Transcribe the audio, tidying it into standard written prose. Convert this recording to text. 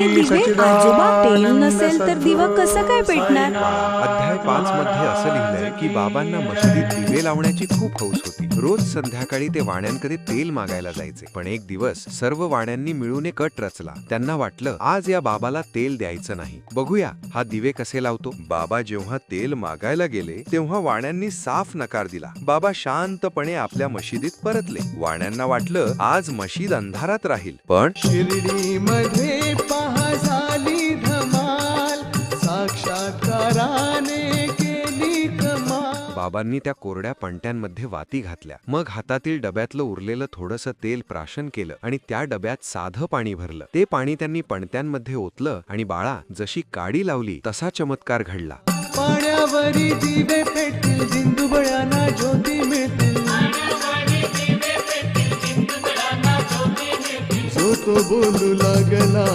दिवे आजोबा तेल नसेल तर दिवा कसा काय पेटणार? अध्याय 5 मध्ये असं लिहिलंय की बाबांना मशिदीत दिवे लावण्याची खूप हौस होती. रोज संध्याकाळी ते वाण्यांकडे तेल मागायला जायचे. पण एक दिवस सर्व वाण्यांनी मिळून एक कट रचला. त्यांना वाटलं आज या बाबाला तेल द्यायचं नाही. बघूया हा दिवे कसे लावतो. बाबा जेव्हा तेल मागायला गेले तेव्हा वाण्यांनी साफ नकार दिला. बाबा शांतपणे आपल्या मशिदीत परतले. वाण्यांना वाटलं आज मशीद अंधारात राहील. पण शिर्डीमध्ये पहा झाली धमाल, साक्षात्काराने केली कमाल. बाबांनी त्या कोरड्या पणत्यांमध्ये वाती घातल्या. मग हातातील डब्यातलं उरलेलं थोडंसं तेल प्राशन केलं आणि त्या डब्यात साधं पाणी भरलं. ते पाणी त्यांनी पणत्यांमध्ये ओतलं आणि बाळा जशी काडी लावली तसा चमत्कार घडला. पाण्यावरी दिवे पेटतील, जिंदुबळ्यांना ज्योती मिळतील. जो तो बोलू लागला